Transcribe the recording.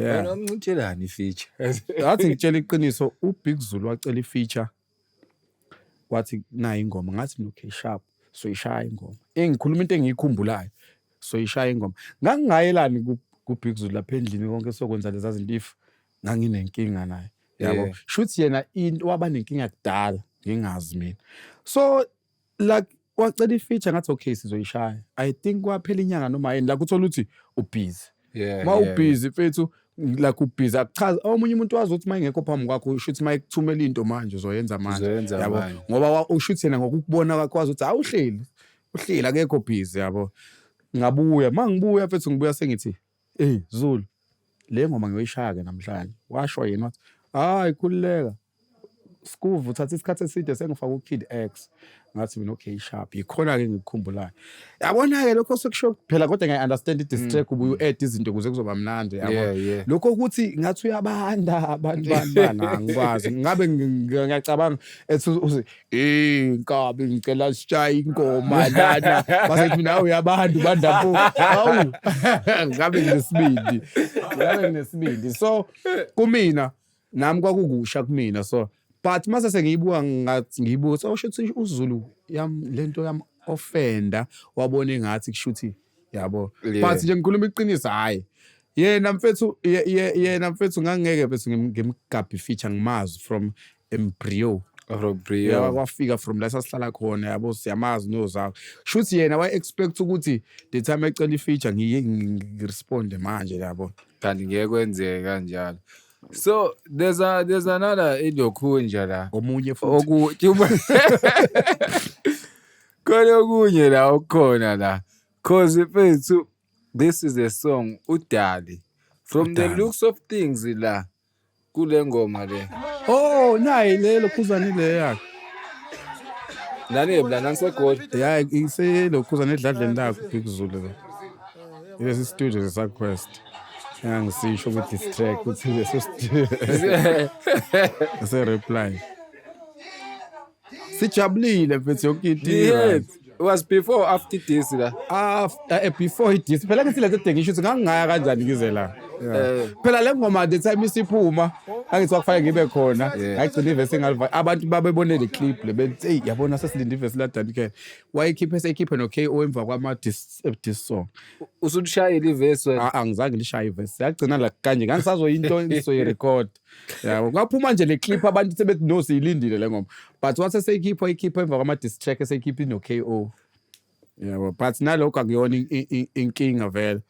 wena umncutshelani i-feature Ngathi ngitshela iqiniso uBig Zulu wacela i-feature wathi nayi ingoma ngathi okay sharp soyishaya ingoma engikhuluma into engiyikhumbulayo soyishaya ingoma ngangingayelani kuBig Zulu lapha endlini konke sokwenza lezi zinto if nganginenkinga naye yabo shuthi yena into waba nenkinga kudala ngingazi mina so like wacela i-feature ngathi okay sizoyishaya I think kwaphela inyanga noma yini la kuthola ukuthi ubusy ubusy mfethu la kubhiza akuchaza omunye umuntu wazi ukuthi mayengekho phambi kwakho ushuthi mayekuthumela into manje uzoyenza manje yabo ngoba ushuthi yena ngokubona kwakho kwazi ukuthi uhleli akekho busy yabo ngabuya mangibuya mfethu ngibuya sengithi Zulu le ngoma ngiyoyishaya ke namhlanje washo yena wathi hayi khulileka skuvu uthatha isikhathi eside sengifaka uKid X ngathi mina okay sharp ikhona ke ngikukhumbulayo yabona ke lokho sekusho phela kodwa ngiyaunderstand i-distract ubuye u-add izinto kuze kuzoba mnandi yabo lokho ukuthi ngathi uyabanda abantu bana ngikwazi ngabe ngiyacabanga ethi inkabi ngicela sishaye ingoma lana basethi mina uyabanda ubandapho awu ngabe nginesibindi so kumina nami kwakukusha kumina so but mase sengiyibuka ngathi ngiyibuka so shuthi uZulu yami lento yami offender wabona ngathi kushuthi yabo but nje ngikhuluma iqiniso hayi yena mfethu ngangeke mfethu ngimgabhi feature ngimazi from Embryo wafika from la sasihlala khona yabo siyamazi nozawo shuthi yena wa expect ukuthi the time ecela i-feature ngirespond manje yabo kanti ngeke kwenzeke kanjalo. So there's another ilokhunja la omunye futhi khona okunye la okukhona la cause mfethu this is a song uDali from the looks of things la kule ngoma le nayi lelo khuzani le yakhe nani nansegoli iselokhuzana edladleni lakho Big Zulu le lesi studio seSuquest ngisisho ukuthi distract ukuthi leso ase reply sijabulile mfethu yonke into it was before after this la before this phela ngithi lethe dengisho ukuthi ngangingaya kanjani ngize la phela le ngoma the time isiphuma angithi wakufaka ngibe khona ngagcina ivesi engaliva abantu babebone le clip le bethi hey yabona sesilinde ivesi la Danikele wayikhiphe no KO emva kwama dis song usushayela ivesi angizange lishaye ivesi yagcina la kanje ngangisazo into engisoyirecord yabo ngaphuma nje le clip abantu sebethi no siyilindile le ngoma but wathi seyikhipha emva kwama dis track eseyikhipha no KO yabo but nalokho akuyona inkinga vele